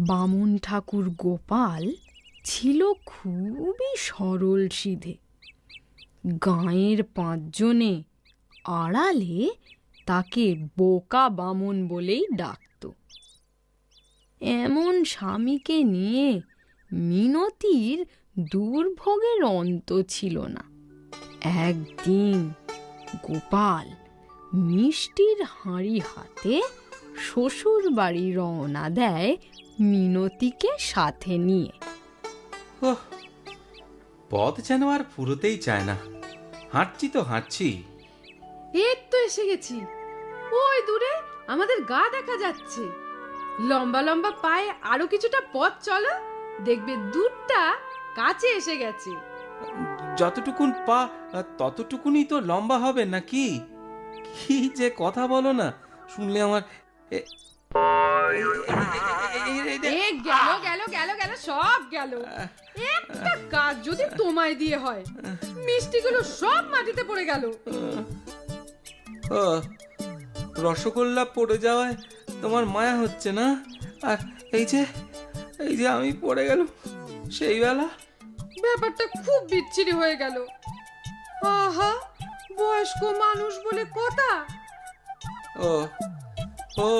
বামুন ঠাকুর গোপাল ছিল খুবই সরল সিধে। গাঁয়ের 5 জনে আড়ালে তাকে বোকা বামুন বলেই ডাকত। এমন স্বামীকে নিয়ে মিনতির দুর্ভোগের অন্ত ছিল না। একদিন গোপাল মিষ্টির হাঁড়ি হাতে শ্বশুর বাড়ি রওনা দেয় মিনতিকে সাথে নিয়ে। ওহ, পথ যেন আর ফুরোতেই চায় না। হাঁটছি তো হাঁটছি। এই তো এসে গেছি। ওই দূরে আমাদের গা দেখা যাচ্ছে। লম্বা লম্বা পায়ে আরো কিছুটা পথ চলো, দেখবে দূরটা কাছে এসে গেছে। যতটুকুন পা ততটুকুনি তো লম্বা হবে নাকি? কি যে কথা বলো না, শুনলে আমার গেল গেল গেল গেল সব গেল। একটা কাজ যদি তোমায় দিয়ে হয়, মিষ্টিগুলো সব মাটিতে পড়ে গেল। রসগোল্লা পড়ে যাওয়ায় তোমার মায়া হচ্ছে না? আর এই যে আমি পড়ে গেল সেই বেলা। ব্যাপারটা খুব বিচ্ছিরি হয়ে গেল। আহা, বয়স্ক মানুষ বলে কথা। ও ও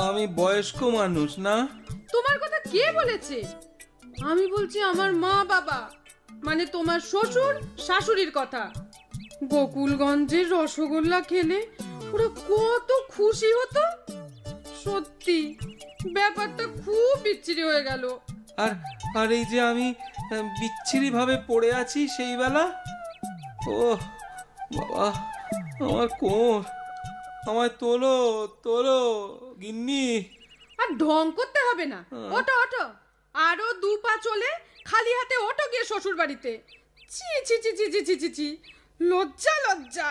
আমি বয়স্ক মানুষ না? তোমার কথা কে বলেছে? আমি বলছি আমার মা বাবা, মানে তোমার শ্বশুর শাশুড়ির কথা। গোকুলগঞ্জের রসগোল্লা খেলে ওরা কত খুশি হতো। সত্যি ব্যাপারটা খুব বিচ্ছিরি হয়ে গেল। আর আর এই যে আমি বিচ্ছিরি ভাবে পড়ে আছি সেই বেলা। ও বাবা, আমার কোমর, আমায় তোলো তোলো গিন্নি। আর ঢং করতে হবে না, ওঠো ওঠো। আরো 2 পা চলে খালি হাতে ওঠো গিয়ে শ্বশুর বাড়িতে। ছি ছি ছি ছি ছি ছি ছি, লজ্জা লজ্জা।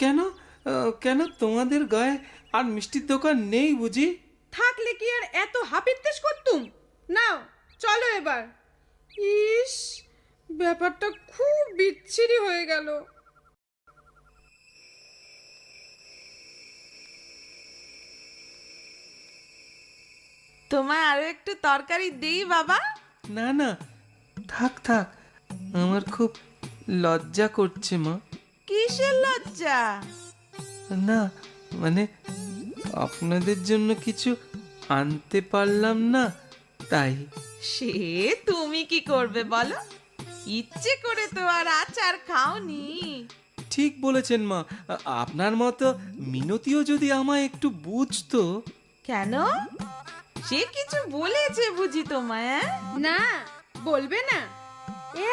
কেন কেন তোমাদের গায়ে আর মিষ্টির দোকান নেই বুঝি? থাকলে কি আর এত হাপিত্তেশ করতুম? নাও চলো এবার। ইস, ব্যাপারটা খুব বিচ্ছিরি হয়ে গেল। তোমায় আরো একটু তরকারি দেই বাবা? না না, থাক থাক, আমার খুব লজ্জা করছে মা। কিসের লজ্জা? না মানে আপনাদের জন্য কিছু আনতে পারলাম না তাই। সে তুমি কি করবে বলো? ইচ্ছে করে তো আর আচার খাওনি। ঠিক বলেছেন মা, আপনার মতো মিনতিও যদি আমায় একটু বুঝতো। কেন? সে কিছু বলেছে বুঝি তোমায়? না, বলবে না।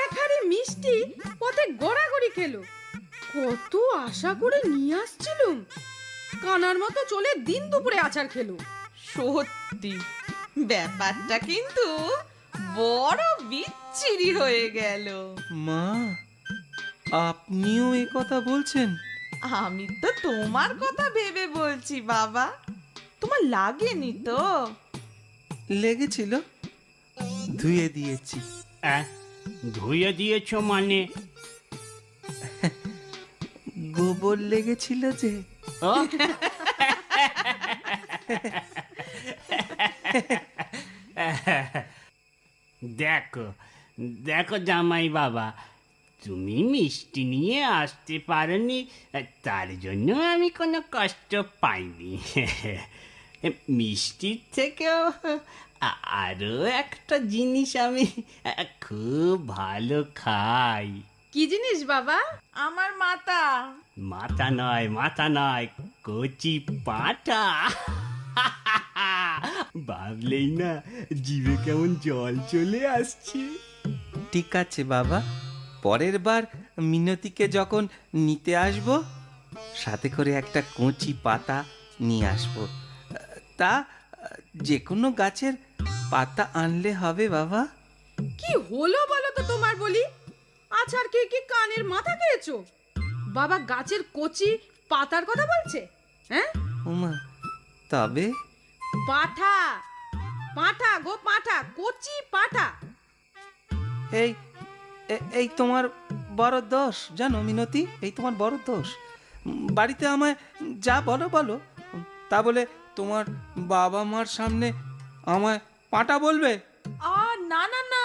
এক হাড়ি মিষ্টি পথে গড়াগড়ি খেলো। কত আশা করে নিয়ে আসছিলুম, কানার মতো চলে দিন দুপুরে আচার খেলো। সত্যি ব্যাপারটা কিন্তু বড় বিচ্ছিরি হয়ে গেল। মা, আপনিও এ কথা বলছেন? আমি তো তোমার কথা ভেবে বলছি বাবা। তোমার লাগেনি তো? লেগেছিল, ধুয়ে দিয়েছি। ধুয়ে দিয়েছ মানে? গোবর লেগেছিল যে। ও দেখো দেখো জামাই বাবা, তুমি মিষ্টি নিয়ে আসতে পারোনি, তার জন্য আমি কোনো কষ্ট পাইনি। মিষ্টির থেকেও আরো একটা জিনিস আমি খুব ভালো খাই। কি জিনিস বাবা? আমার মাথা। মাথা নয়, কচি পাঁঠা। ভাবলেই না জিভে কেমন জল চলে আসছে। ঠিক আছে বাবা, পরের বার মিনতিকে যখন নিতে আসব সাথে করে একটা কচি পাতা নিয়ে আসব। তা যে কোনো গাছের পাতা আনলে হবে বাবা? কি হলো বলো তো তোমার বলি? আচার খেয়ে কি কানের মাথা খেয়েছো? বাবা গাছের কচি পাতার কথা বলছে? হ্যাঁ ওমা, তবে পাঠা, পাঠা গো পাঠা, কচি পাঠা। এই এই তোমার বড় দোষ জানো মিনতি, এই তোমার বড় দোষ। বাড়িতে আমায় যা বলো বলো, তা বলে তোমার বাবা মার সামনে আমায় পাঁটা বলবে? না না না,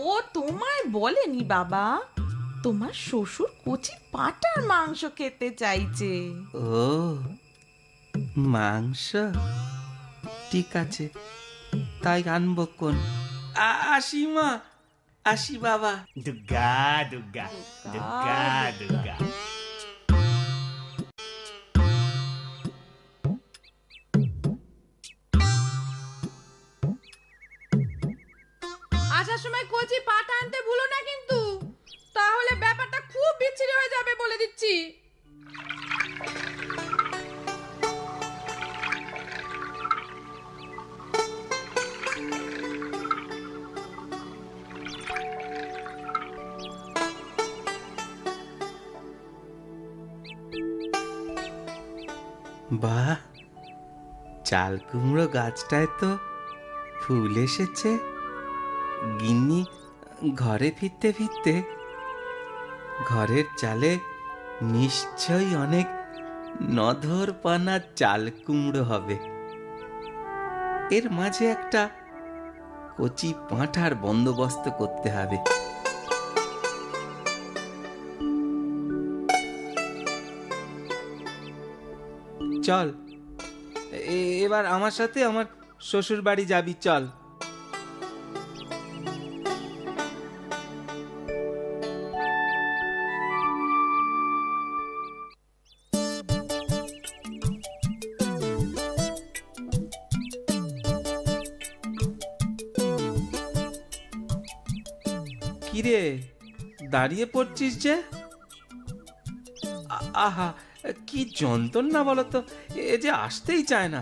ও তোমায় বলেনি বাবা, তোমার শ্বশুর কচি পাঁঠার মাংস খেতে চাইছে। ও, মাংস? ঠিক আছে, তাই আনবো। কোন? আসি মা, আসি বাবা। দুর্গা দুর্গা দুর্গা দুর্গা। আসার সময় কচি পাটা আনতে ভুলো না কিন্তু, তাহলে ব্যাপারটা খুব বিচ্ছিরি হয়ে যাবে বলে দিচ্ছি। বাহ, চাল কুমড়ো গাছটায় তো ফুল এসেছে। গিন্নি ঘরে ফিরতে ফিরতে ঘরের চালে নিশ্চয়ই অনেক নধর পানা চাল কুমড়ো হবে। এর মাঝে একটা কচি পাঁঠার বন্দোবস্ত করতে হবে। চল, এবার আমার সাথে আমার শ্বশুর বাড়ি যাবি, চল। কিরে, দাঁড়িয়ে পড়ছিস যে? আহা, কি যন্ত্রণা বলতো, এ যে আসতেই চায় না।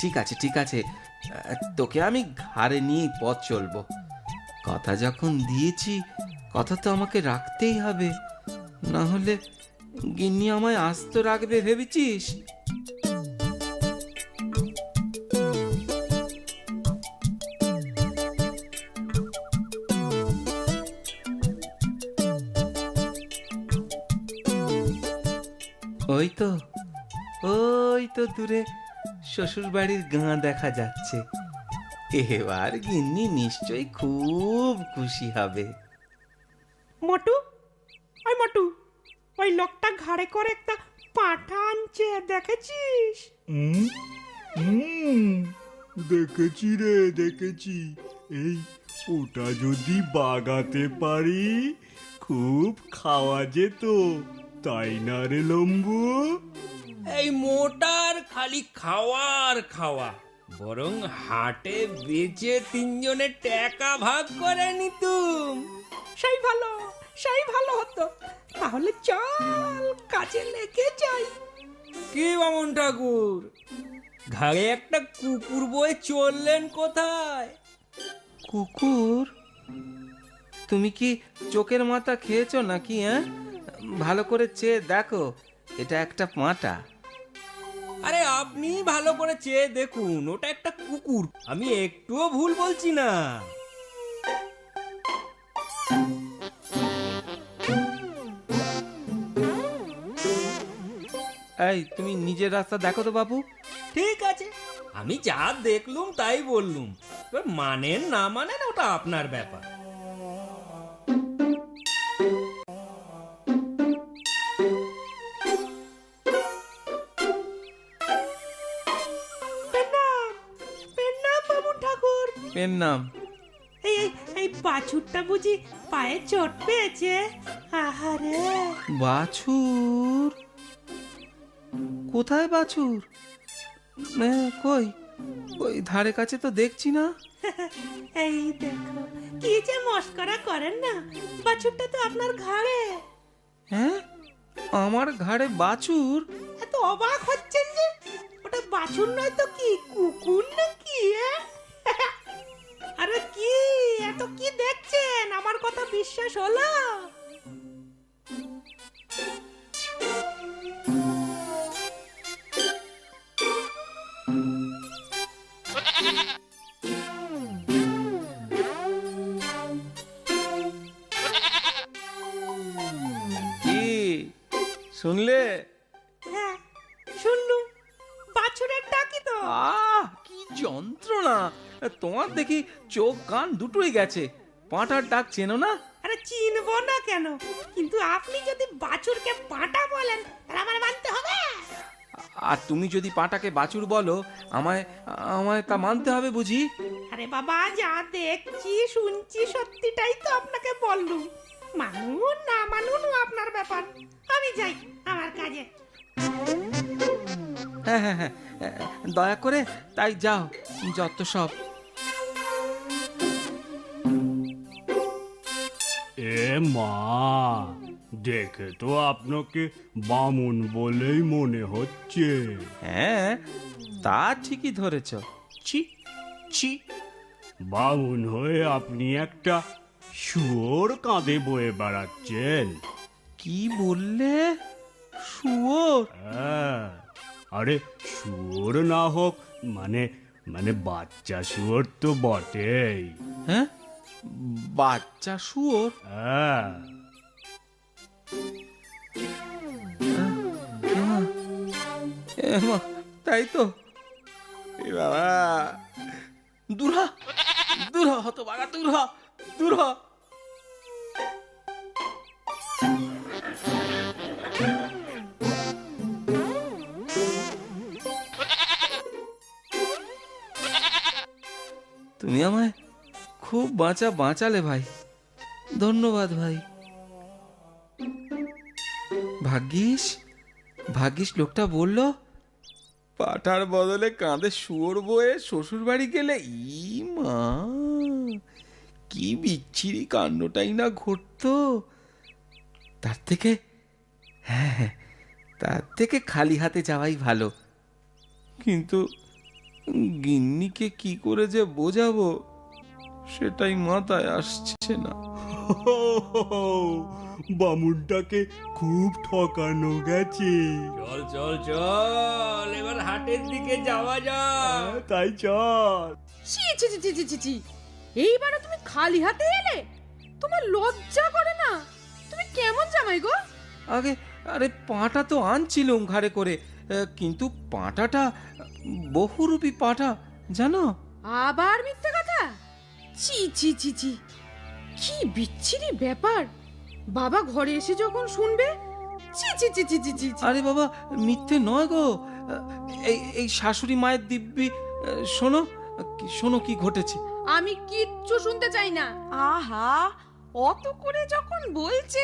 ঠিক আছে ঠিক আছে, তোকে আমি ঘাড়ে নিয়ে পথ চলবো। কথা যখন দিয়েছি, কথা তো আমাকে রাখতেই হবে, না হলে গিন্নি আমায় আস্ত রাখবে ভেবেছিস? ওই তো, ওই তো দূরে শ্বশুর বাড়ির গাঁ দেখা যাচ্ছে। এবার গিন্নি নিশ্চয়ই খুব খুশি হবে। মোটু, ওই মোটু, ওই লোকটা ঘাড়ে করে একটা পাঁঠা আনছে, দেখেছিস? দেখেছি রে, দেখেছি। এই ওটা যদি বাগাতে পারি খুব খাওয়া যেত, তাই না রে লম্বু? এই মোটার খালি খাওয়ার খাওয়া, বরং হাটে বেচে তিনজনে টাকা ভাগ করে নিতুম। সেই ভালো, সেই ভালো হতো। তাহলে চল কাজে লেগে যাই। কি বামন ঠাকুর, ঘাড়ে একটা কুকুর বয়ে চললেন কোথায়? কুকুর? তুমি কি চোখের মাথা খেয়েছো নাকি? ভালো করে চেয়ে দেখো, এটা একটা পাঁঠা। আরে আপনি ভালো করে চেয়ে দেখুন, ওটা একটা কুকুর, আমি একটুও ভুল বলছি না। এই, তুমি নিজের রাস্তা দেখো তো বাবু। ঠিক আছে, আমি যা দেখলুম তাই বললুম, এবার মানেন না মানেন ওটা আপনার ব্যাপার। এর নাম? এই এই বাছুরটা বুঝি পায়ে চোট পেয়েছে? আহারে, বাছুর? কোথায় বাছুর? কই, ওই ধারে কাছে তো দেখছি না। এই দেখো, কি যে মস্করা করেন না, বাছুরটা তো আপনার ঘাড়ে। হ্যাঁ, আমার ঘাড়ে বাছুর? এত অবাক হচ্ছেন যে? ওটা বাছুর নয় তো কি, কুকুর নাকি? আরে কি, এত কি দেখছেন? আমার কথা বিশ্বাস হলো? কি শুনলে? হ্যাঁ, শুনলুম। বাছুরের ডাক কি যন্ত্রণা! তোমার দেখি চোখ কান দুটোই গেছে। পাঁটার ডাক চেনো না? আরে চিনবো না কেন, কিন্তু আপনি যদি বাছুরকে পাঁটা বলেন তাহলে আমার মানতে হবে। আর তুমি যদি পাঁটাকে বাছুর বলো, আমায় আমায় তা মানতে হবে বুঝি? আরে বাবা, যা দেখছি শুনছি সত্যিটাই তো আপনাকে বললুম। মানুন না মানুন আপনার ব্যাপার, আমি যাই আমার কাজে। হ্যাঁ হ্যাঁ হ্যাঁ, দয়া করে তাই যাও, যত সব। এ মা, দেখে তো আপনাকে বামুন বলেই মনে হচ্ছে। হ্যাঁ, তা ঠিকই ধরেছ। ছি ছি, বামুন হয়ে আপনি একটা শুয়োর কাঁধে বয়ে বেড়াচ্ছেন। কি বললে? শুয়োর? হ্যাঁ, আরে শুয়োর না হোক মানে মানে বাচ্চা শুয়োর তো বটেই। হ্যাঁ, বাচ্চা শুয়োর? হ্যাঁ, এমা, তাই তো। এ বাবা, দূর হ, দূর হ, হতভাগা, দূর হ, দূর হ। তুমি আমায় খুব বাঁচালে ভাই, ধন্যবাদ ভাই। ভাগ্যিস ভাগ্যিস লোকটা বলল পাঠার বদলে কাঁধে শুয়োর বয়ে শ্বশুর বাড়ি গেলে ই মা, কি বিচ্ছিরি কাণ্ডটাই না ঘটতো। তার থেকে, হ্যাঁ, তার থেকে খালি হাতে যাওয়াই ভালো। কিন্তু গিন্নিকে কি করে যে বোঝাবো সেটাই মাথায় আসছে না। বামুনটাকে খুব ঠকানো গেছে। চল চল চল, এবার হাটের দিকে যাওয়া যাক। তাই চল। ছি ছি ছি ছি ছি ছি, এইবারও তুমি খালি হাতে এলে? তোমার লজ্জা করে না? তুমি কেমন জামাই গো? আগে আরে পাঁটা তো আনছিলুম ঘাড়ে করে, কিন্তু পাঁটাটা বহুরূপী পাঁটা, জানো? আবার মিথ্যে কথা! ছি ছি ছি ছি, কি বিচ্ছিরি ব্যাপার! বাবা ঘরে এসে যখন শুনবে, ছি ছি ছি ছি ছি ছি ছি। আরে বাবা, মিথ্যে নয় গো। এই এই শাশুড়ি মায়ের দিব্যি, শোনো, শোনো কি ঘটেছে। আমি কিচ্ছু শুনতে চাই না। আহা, অত করে যখন বলছে,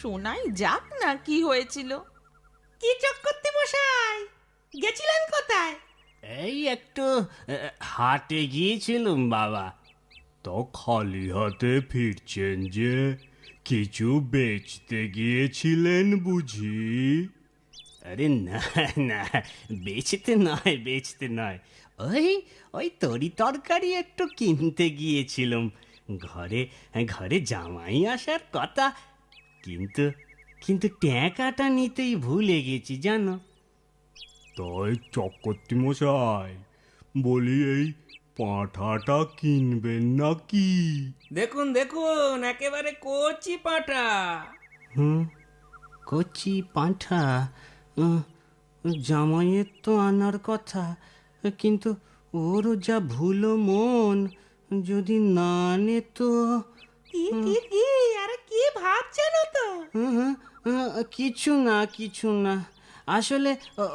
শোনাই যাক না কি হয়েছিল। কি চক্করতি মশাই, গেছিলেন কোথায়? এই একটু হাটে গিয়েছিলুম বাবা। তো খালি হাতে ফিরছেন যে, কিছু বেচতে গিয়েছিলেন বুঝি? আরে না না, বেচতে নয়, ওই ওই তরি তরকারি একটু কিনতে গিয়েছিলাম। ঘরে ঘরে জামাই আসার কথা, কিন্তু কিন্তু টাকাটা নিতেই ভুলে গেছি জানো। তাই চক্রবর্তী মশাই, বলি এই পাঁঠাটা কিনবেন নাকি? দেখুন দেখুন, একেবারে কচি পাঁঠা। হুম, কচি পাঁঠা? জামাইয়ের তো আনার কথা, কিন্তু ওরও যা ভুলো মন, যদি না আনে তো। কি কি কি, আরে কি ভাবছেন তো? কিছু না, আসলে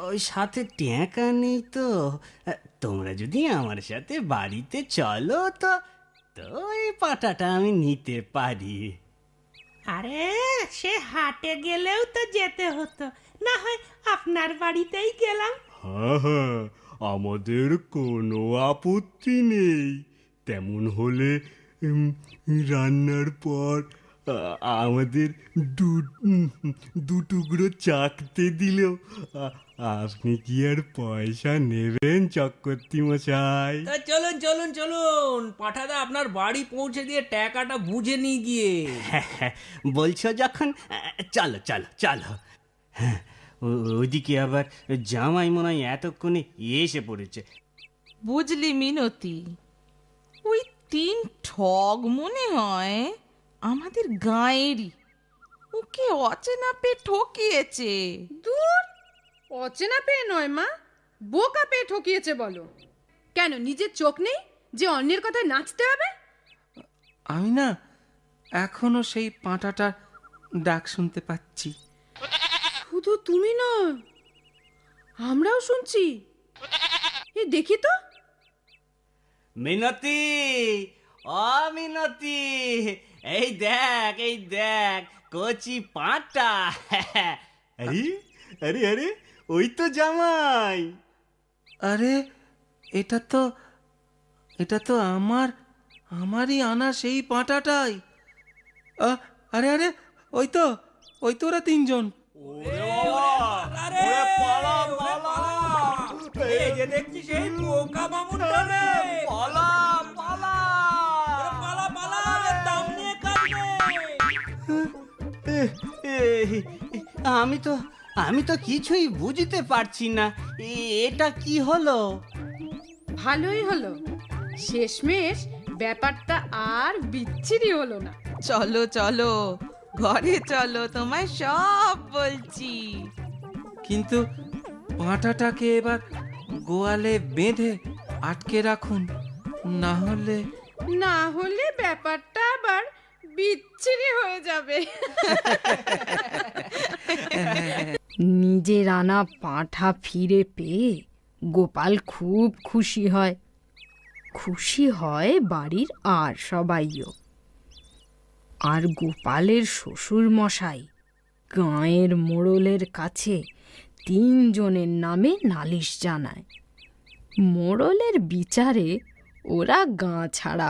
ওই সাথে টাকা নেই তো। তোমরা যদি আমার সাথে বাড়িতে চলো তো তো এই পাটাটা আমি নিতে পারি। আরে সে হাটে গেলেও তো যেতে হতো, না হয় আপনার বাড়িতেই গেলাম। হ্যাঁ, আমাদের কোনো আপত্তি নেই। তেমন হলে রান্নার পর আমাদের দু টুকরো চাকতে দিলেও আপনি কি আর পয়সা নেবেন চক্রবর্তী মশাই? তা চলুন চলুন চলুন, পাঁঠাদা আপনার বাড়ি পৌঁছে দিয়ে টাকাটা বুঝে নিয়ে গিয়ে। বলছো যখন, চলো চলো চলো। হ্যাঁ, ওইদিকে আবার জামাই মনে হয় এতক্ষণে এসে পড়েছে। বুঝলি মিনতি, ওই তিন ঠগ মনে হয় আমাদের গাঁয়েরই। ওকে অচেনা পেয়ে ঠকিয়েছে। দূর, অচেনা পেয়ে নয় মা, বোকা পেয়ে ঠকিয়েছে বলো? কেন নিজের চোখ নেই যে অন্যের কথায় নাচতে হবে? আমি না এখনো সেই পাঁটাটার ডাক শুনতে পাচ্ছি। শুধু তুমি নয়, আমরাও শুনছি। এ দেখি তো। মিনতি, ও মিনতি, এই দেখ কচি পাঁটা। আরে আরে আরে, ওই তো জামাই। আরে এটা তো আমারই আনা সেই পাঁটাটাই। আরে আরে, ওই তো ওরা তিনজন। এই যে দেখছি সেই পোকা মামুনটা রে। পালা পালা এর দাম নিয়ে কাজ নেই। আমি তো কিছুই বুঝতে পারছি না, এটা কি হলো? ভালোই হলো, শেষমেশ ব্যাপারটা আর বিচ্ছিরি হলো না। চলো চলো, ঘরে চলো, তোমায় সব বলছি। কিন্তু পাঁটাটাকে এবার গোয়ালে বেঁধে আটকে রাখুন, না হলে ব্যাপারটা আবার বিচ্ছিরি হয়ে যাবে। নিজের আনা পাঁঠা ফিরে পেয়ে গোপাল খুব খুশি হয়। খুশি হয় বাড়ির আর সবাইও। আর গোপালের শ্বশুর মশাই গাঁয়ের মোড়লের কাছে 3 জনের নামে নালিশ জানায়। মোড়লের বিচারে ওরা গাঁ ছাড়া